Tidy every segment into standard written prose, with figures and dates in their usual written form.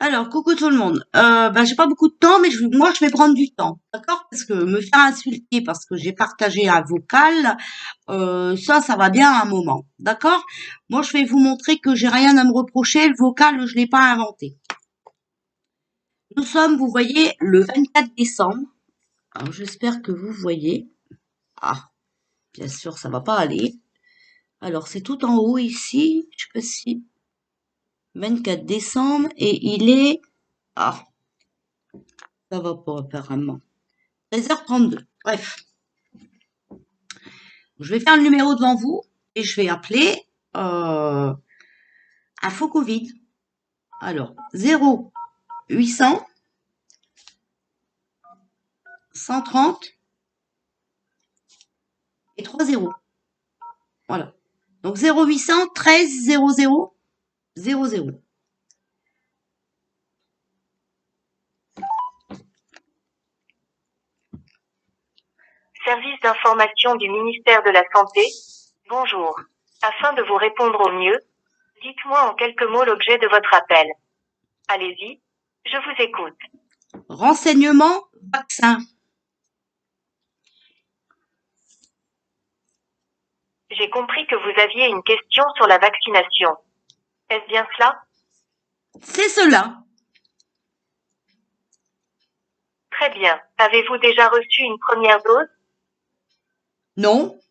Alors, coucou tout le monde. J'ai pas beaucoup de temps, mais moi, je vais prendre du temps, d'accord? Parce que me faire insulter parce que j'ai partagé un vocal, ça va bien à un moment, d'accord? Moi, je vais vous montrer que j'ai rien à me reprocher. Le vocal, je l'ai pas inventé. Nous sommes, vous voyez, le 24 décembre. Alors, j'espère que vous voyez. Ah, bien sûr, ça va pas aller. Alors, c'est tout en haut ici. Je sais pas si 24 décembre et il est. Ah, ça va pas apparemment. 13h32. Bref, je vais faire le numéro devant vous et je vais appeler Info Covid. Alors, 0800 130 et 30. Voilà. Donc 0800 13 00 00. Service d'information du ministère de la Santé. Bonjour. Afin de vous répondre au mieux, dites-moi en quelques mots l'objet de votre appel. Allez-y, je vous écoute. Renseignement vaccin. J'ai compris que vous aviez une question sur la vaccination. Est-ce bien cela? C'est cela. Très bien. Avez-vous déjà reçu une première dose? Non.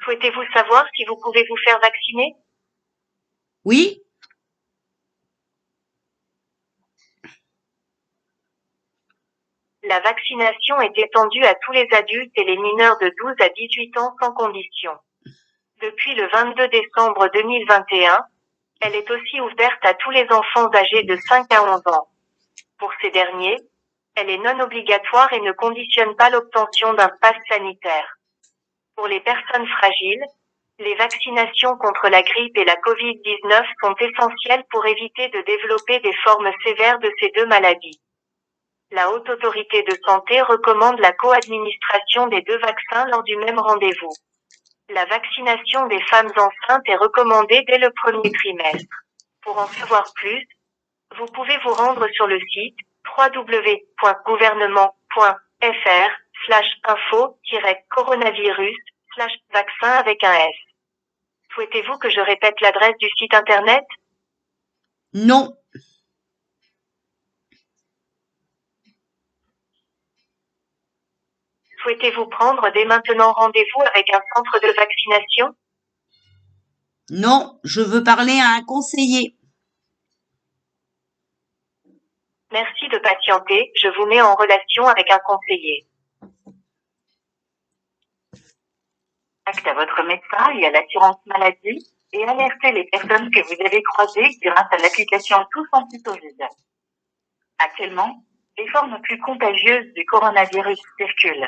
Souhaitez-vous savoir si vous pouvez vous faire vacciner? Oui. La vaccination est étendue à tous les adultes et les mineurs de 12 à 18 ans sans condition. Depuis le 22 décembre 2021, elle est aussi ouverte à tous les enfants âgés de 5 à 11 ans. Pour ces derniers, elle est non obligatoire et ne conditionne pas l'obtention d'un pass sanitaire. Pour les personnes fragiles, les vaccinations contre la grippe et la Covid-19 sont essentielles pour éviter de développer des formes sévères de ces deux maladies. La Haute Autorité de Santé recommande la co-administration des deux vaccins lors du même rendez-vous. La vaccination des femmes enceintes est recommandée dès le premier trimestre. Pour en savoir plus, vous pouvez vous rendre sur le site www.gouvernement.fr/info-coronavirus/vaccin avec un S. Souhaitez-vous que je répète l'adresse du site internet? Non. Souhaitez-vous prendre dès maintenant rendez-vous avec un centre de vaccination? Non. Je veux parler à un conseiller. Merci de patienter, je vous mets en relation avec un conseiller. Acte à votre médecin et à l'assurance maladie et alertez les personnes que vous avez croisées grâce à l'application Tous Anti-Covid. Actuellement, les formes plus contagieuses du coronavirus circulent.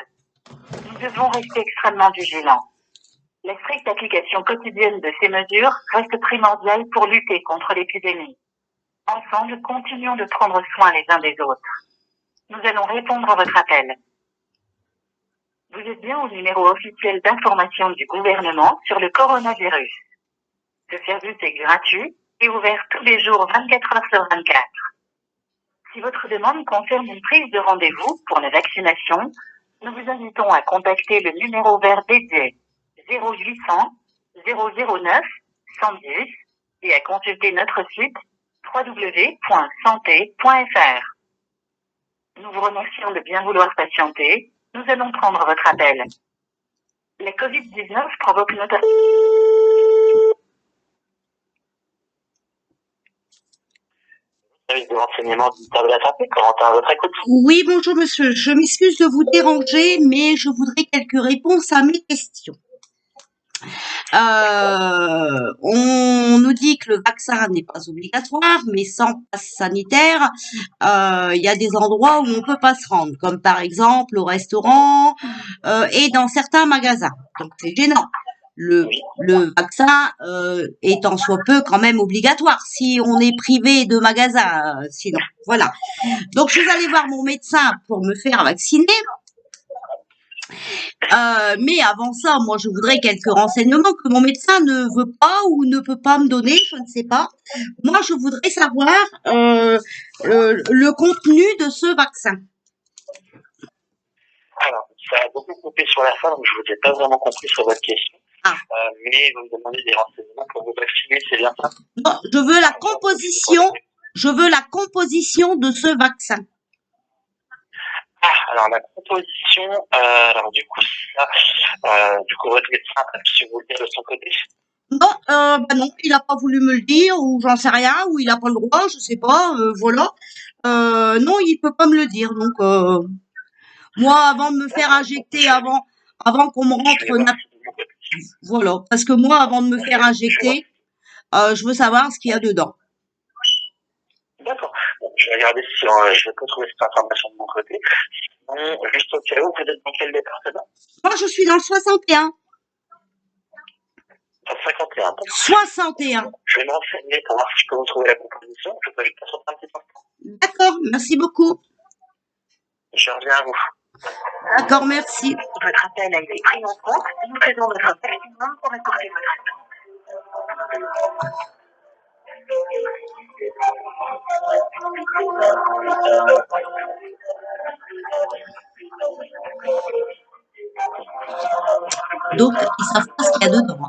Nous devons rester extrêmement vigilants. La stricte application quotidienne de ces mesures reste primordiale pour lutter contre l'épidémie. Ensemble, continuons de prendre soin les uns des autres. Nous allons répondre à votre appel. Vous êtes bien au numéro officiel d'information du gouvernement sur le coronavirus. Ce service est gratuit et ouvert tous les jours 24 heures sur 24. Si votre demande concerne une prise de rendez-vous pour la vaccination, nous vous invitons à contacter le numéro vert dédié 0800 009 110 et à consulter notre site www.santé.fr. Nous vous remercions de bien vouloir patienter. Nous allons prendre votre appel. La Covid-19 provoque notamment... Service de renseignement du ministère de la Santé, Corentin, à votre écoute. Oui, bonjour monsieur. Je m'excuse de vous déranger, mais je voudrais quelques réponses à mes questions. On nous dit que le vaccin n'est pas obligatoire, mais sans passe sanitaire, il y a des endroits où on peut pas se rendre, comme par exemple au restaurant et dans certains magasins. Donc c'est gênant. Le vaccin est en soi peu quand même obligatoire si on est privé de magasins, sinon. Voilà. Donc je suis allée voir mon médecin pour me faire vacciner. Mais avant ça, moi, je voudrais quelques renseignements que mon médecin ne veut pas ou ne peut pas me donner, je ne sais pas. Moi, je voudrais savoir le contenu de ce vaccin. Alors, ça a beaucoup coupé sur la fin, donc je vous ai pas vraiment compris sur votre question. Ah. Mais vous me demandez des renseignements pour vous vacciner, c'est bien ça? Non, je veux la composition de ce vaccin. Ah, alors la composition, alors du coup, ça, votre médecin a pu vous le dire de son côté? Non, bah non, il a pas voulu me le dire, ou j'en sais rien, ou il a pas le droit, je sais pas, voilà. Non, il peut pas me le dire, donc moi, avant de me faire injecter, avant qu'on me rentre, voilà, parce que moi, avant de me faire injecter, je veux savoir ce qu'il y a dedans. D'accord. Bon, je vais regarder si je peux trouver cette information de mon côté. Sinon, juste au cas où, vous êtes dans quel département? Moi, je suis dans le 61. Dans le 51. 61. Je vais me renseigner pour voir si je peux vous trouver la composition. Je peux juste passer un petit instant. D'accord, merci beaucoup. Je reviens à vous. D'accord, merci. Votre appel a été pris en compte. Nous faisons notre maximum pour écourter votre attente. Donc, ils savent pas ce qu'il y a dedans.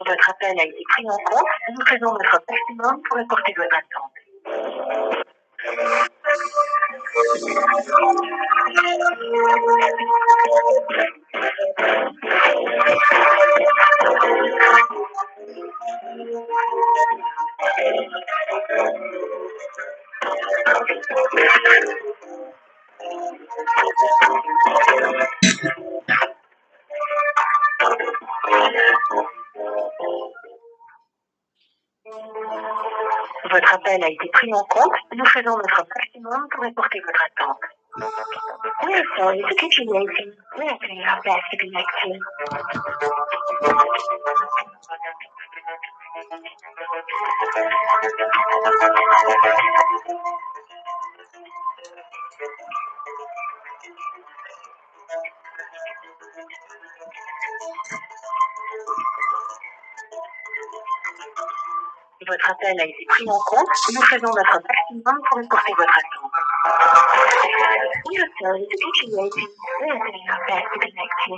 Votre appel a été pris en compte. Nous faisons notre maximum pour écourter votre attente. Votre appel a été pris en compte. Nous faisons notre maximum pour écourter votre attente. We are sorry to keep you waiting. We are doing our best to connect you. Votre appel a été pris en compte. Nous faisons notre maximum pour écourter votre attente. We are sorry to keep you waiting. We are doing our best to connect you.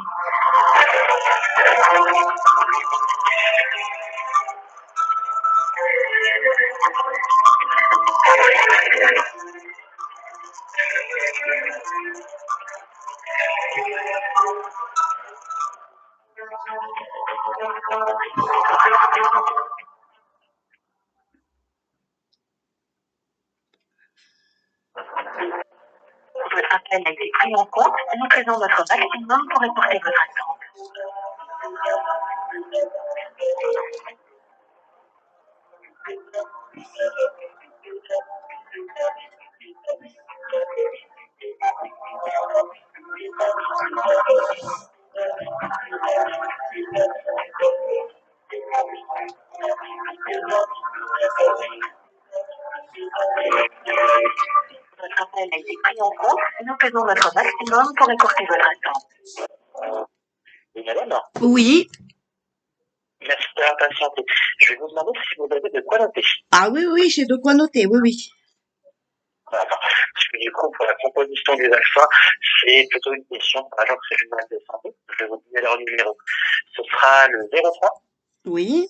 Votre appel a été pris en compte. Nous faisons notre maximum pour écourter votre attente. Votre appel a été pris en compte. Nous faisons notre maximum pour écourter votre attente. Oui, madame? Oui. Merci d'avoir patienté. Je vais vous demander si vous avez de quoi noter. Ah oui, oui, j'ai de quoi noter, oui, oui. D'accord. Parce que du coup, pour la composition des vaccins, c'est plutôt une question pour l'Agence régionale de santé. Je vais vous donner leur numéro. Ce sera le 03 Oui.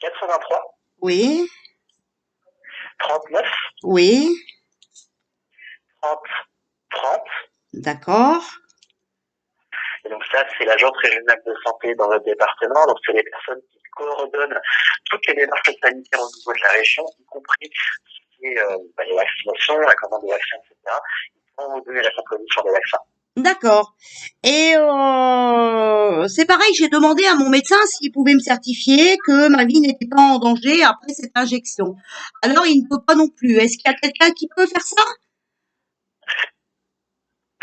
83 Oui. 39 Oui. 30 30. D'accord. Et donc ça, c'est l'Agence régionale de santé dans votre département. Donc c'est les personnes qui coordonnent toutes les démarches sanitaires au niveau de la région, y compris les vaccinations, la commande des vaccins, etc. Ils vont vous donner la composition des vaccins. D'accord. Et c'est pareil, j'ai demandé à mon médecin s'il pouvait me certifier que ma vie n'était pas en danger après cette injection. Alors, il ne peut pas non plus. Est-ce qu'il y a quelqu'un qui peut faire ça?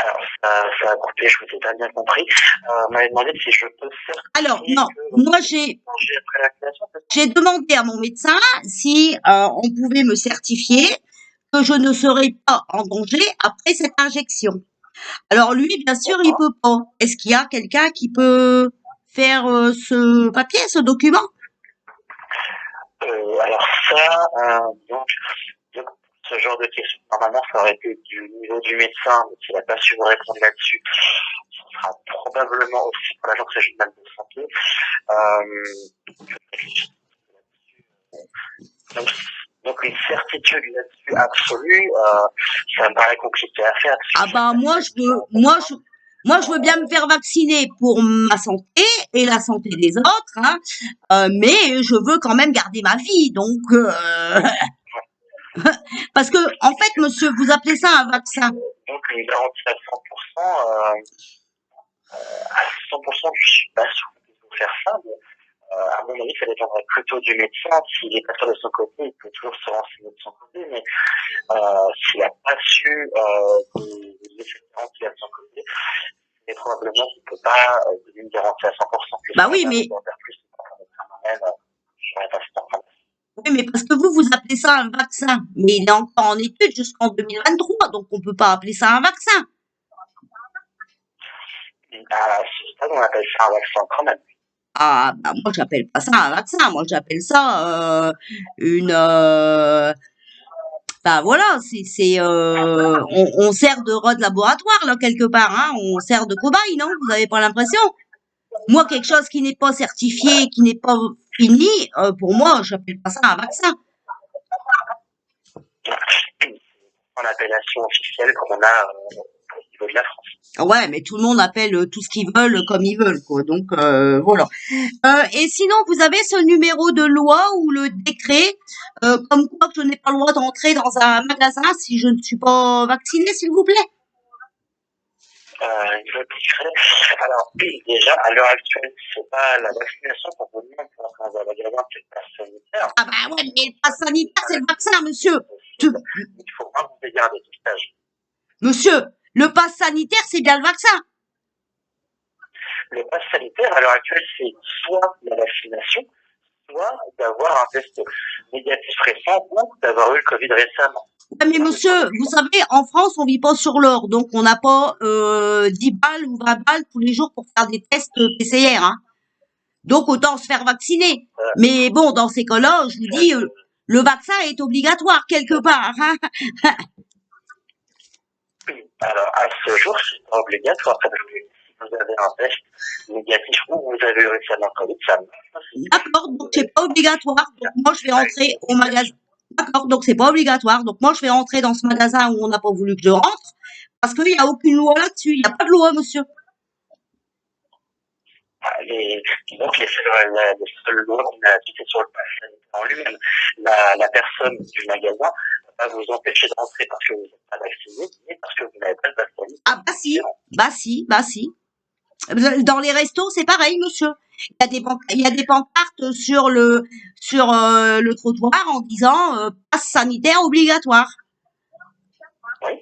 Alors, ça a coupé, je vous ai pas bien compris. On m'avait demandé si je peux Alors, certifier non, que votre moi bébé est mangé après vaccination, c'est ça? j'ai demandé à mon médecin si on pouvait me certifier que je ne serai pas en danger après cette injection. Alors lui, bien sûr, il D'accord. peut pas. Est-ce qu'il y a quelqu'un qui peut faire ce papier, ce document? Alors ça, donc, ce genre de questions, normalement, ça aurait été du niveau du médecin, mais s'il n'a pas su vous répondre là-dessus, ce sera probablement aussi pour l'agence régionale de santé. Donc, donc une certitude là-dessus absolue, ça me paraît compliqué à faire. Ah ben moi je veux bien me faire vacciner pour ma santé et la santé des autres, hein, mais je veux quand même garder ma vie. Donc parce que en fait, monsieur, vous appelez ça un vaccin? Donc une garantie à 100%, à 100%, je suis pas sûr qu'il faut faire ça, mais à mon avis, ça dépendrait plutôt du médecin. S'il est pas sûr de son côté, il peut toujours se renseigner de son côté, mais s'il n'a pas su donner cette garantie à son côté, c'est probablement qu'il ne peut pas donner une garantie à 100%. Bah oui, mais oui, mais parce que vous appelez ça un vaccin, mais il est encore en étude jusqu'en 2023, donc on peut pas appeler ça un vaccin. À ce stade, on appelle ça un vaccin quand même. Ah, bah moi j'appelle pas ça un vaccin, moi j'appelle ça une bah voilà, on sert de rat de laboratoire là quelque part, hein, on sert de cobaye, non? Vous avez pas l'impression? Moi quelque chose qui n'est pas certifié, qui n'est pas fini, pour moi j'appelle pas ça un vaccin. En appellation officielle qu'on a au niveau de la France. Ouais, mais tout le monde appelle tout ce qu'ils veulent comme ils veulent, quoi. Donc voilà. Et sinon, vous avez ce numéro de loi ou le décret comme quoi que je n'ai pas le droit d'entrer dans un magasin si je ne suis pas vaccinée, s'il vous plaît? Le décret. Alors, déjà, à l'heure actuelle, c'est pas la vaccination qu'on vous demande pour entrer dans un magasin, c'est le pass sanitaire. Ah bah ouais, mais le pass sanitaire, c'est le vaccin, monsieur. Il faut pas vous égarer des stages. Monsieur, le pass sanitaire, c'est bien le vaccin. Le pass sanitaire, à l'heure actuelle, c'est soit la vaccination, soit d'avoir un test négatif récent ou d'avoir eu le Covid récemment. Ouais, mais monsieur, vous savez, en France, on vit pas sur l'or, donc on n'a pas 10 balles ou 20 balles tous les jours pour faire des tests PCR, hein. Donc autant se faire vacciner. Mais bon, dans ces cas-là, je vous dis, le vaccin est obligatoire quelque part, hein. Alors, à ce jour, c'est pas obligatoire. Si vous avez un test négatif ou vous avez eu récemment le Covid, ça marche. D'accord, donc c'est pas obligatoire. Donc moi, je vais entrer au magasin. D'accord, donc c'est pas obligatoire. Donc moi, je vais entrer dans ce magasin où on n'a pas voulu que je rentre parce qu'il n'y a aucune loi là-dessus. Il n'y a pas de loi, monsieur. Donc, les seules lois qu'on a là-dessus, c'est sur le pass sanitaire en lui-même. La personne du magasin ne va pas vous empêcher de rentrer parce que vous n'êtes pas vacciné, mais parce que vous n'avez pas le pass sanitaire. Ah bah si, bah si, bah si. Dans les restos, c'est pareil, monsieur. Il y a des pancartes sur le trottoir en disant passe sanitaire obligatoire. Oui.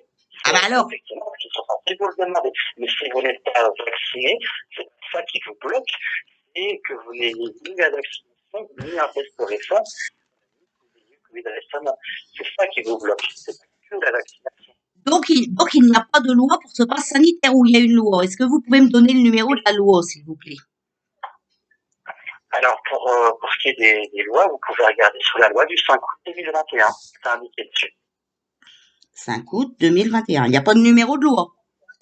Ah bah alors. Effectivement, parce qu'ils sont censés vous le demander. Mais si vous n'êtes pas vacciné, c'est ça qui vous bloque, et que vous n'ayez ni la vaccination, ni un test récent, ni le Covid récemment. C'est ça qui vous bloque. C'est pas que la vaccination. Donc il n'y a pas de loi pour ce pass sanitaire ou il y a une loi. Est-ce que vous pouvez me donner le numéro de la loi, s'il vous plaît? Alors, pour ce qui est des lois, vous pouvez regarder sur la loi du 5 août 2021. C'est indiqué dessus. 5 août 2021. Il n'y a pas de numéro de loi.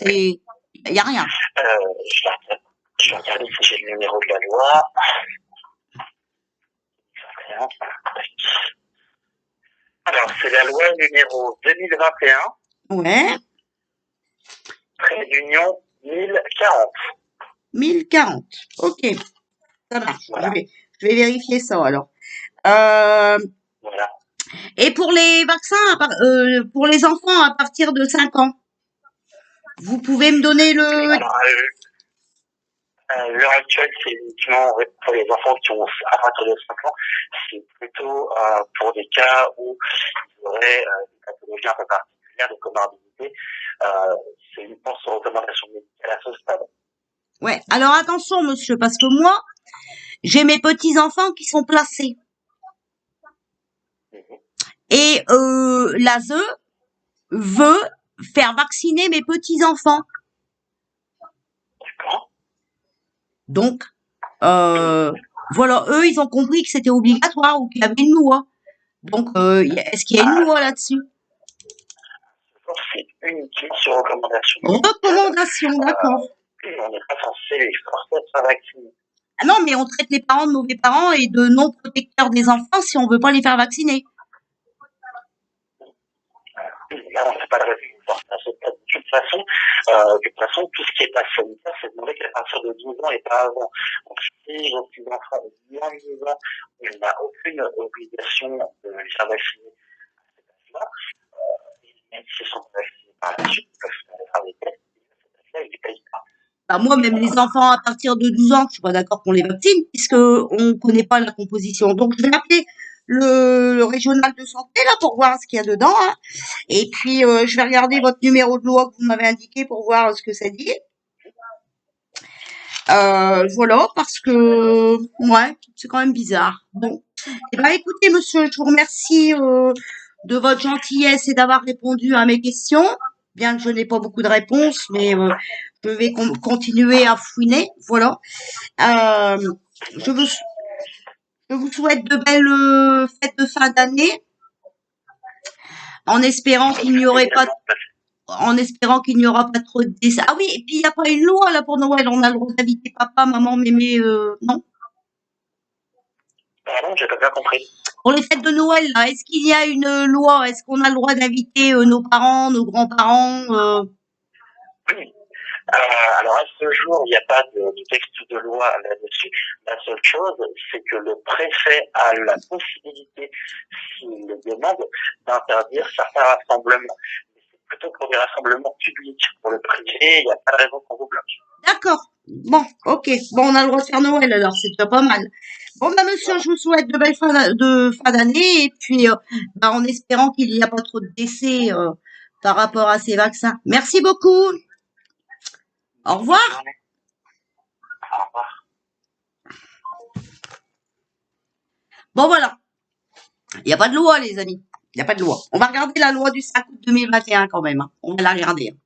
Il n'y a rien. Je vais regarder si j'ai le numéro de la loi. Alors, c'est la loi numéro 2021. Ouais. Trait d'union 1040. 1040. Ok. Ça marche. Voilà. Je vais vérifier ça alors. Voilà. Et pour les vaccins, pour les enfants à partir de 5 ans, vous pouvez me donner le... Alors, à l'heure actuelle, c'est uniquement pour les enfants qui ont à partir de 5 ans. C'est plutôt pour des cas où ils auraient des pathologies un peu particulières, des comorbidités. C'est uniquement sur Alors attention, monsieur, parce que moi, j'ai mes petits-enfants qui sont placés. Et l'ASE veut faire vacciner mes petits-enfants. D'accord. Donc, voilà, eux, ils ont compris que c'était obligatoire ou qu'il y avait une loi. Donc, est-ce qu'il y a une loi là-dessus? C'est uniquement sur recommandation. Recommandation, d'accord. On n'est pas censé les forcer à se faire vacciner. Ah non, mais on traite les parents de mauvais parents et de non protecteurs des enfants si on veut pas les faire vacciner. Là, on n'a pas de raison. De toute façon, tout ce qui est pas sanitaire, c'est demandé qu'à partir de 12 ans et pas avant. Donc, si vos petits-enfants ont moins de 12 ans, il n'a aucune obligation de les faire vacciner à cet âge-là. Même s'ils sont vaccinés par la suite, ils peuvent faire des tests. Là, il n'est pas évident. Bah moi, même les enfants à partir de 12 ans, je suis pas d'accord qu'on les vaccine, puisque on connaît pas la composition. Donc, je vais appeler le régional de santé, là, pour voir ce qu'il y a dedans, hein. Et puis, je vais regarder votre numéro de loi que vous m'avez indiqué pour voir ce que ça dit. Voilà, parce que, ouais, c'est quand même bizarre. Bon. Eh ben, écoutez, monsieur, je vous remercie, de votre gentillesse et d'avoir répondu à mes questions. Bien que je n'ai pas beaucoup de réponses, mais, je vais continuer à fouiner. Voilà. Je vous, je vous souhaite de belles fêtes de fin d'année, en espérant qu'il n'y aurait pas, en espérant qu'il n'y aura pas trop de décès. Ah oui, et puis il n'y a pas une loi là pour Noël. On a le droit d'inviter papa, maman, mémé, non. Pardon, j'ai pas bien compris. Pour les fêtes de Noël, là, est-ce qu'il y a une loi? Est-ce qu'on a le droit d'inviter nos parents, nos grands-parents? Oui. Alors à ce jour, il n'y a pas de texte de loi là-dessus. La seule chose, c'est que le préfet a la possibilité, s'il le demande, d'interdire certains rassemblements. Mais c'est plutôt pour des rassemblements publics. Pour le privé, il n'y a pas de raison qu'on vous bloque. D'accord. Bon, ok. Bon, on a le droit de faire Noël alors, c'est déjà pas mal. Bon, bah monsieur, je vous souhaite de belles fin d'année et puis, bah, en espérant qu'il n'y a pas trop de décès par rapport à ces vaccins. Merci beaucoup. Au revoir. Bonne journée. Au revoir. Bon, voilà. Il n'y a pas de loi, les amis. Il n'y a pas de loi. On va regarder la loi du 5 août 2021 quand même, hein. On va la regarder.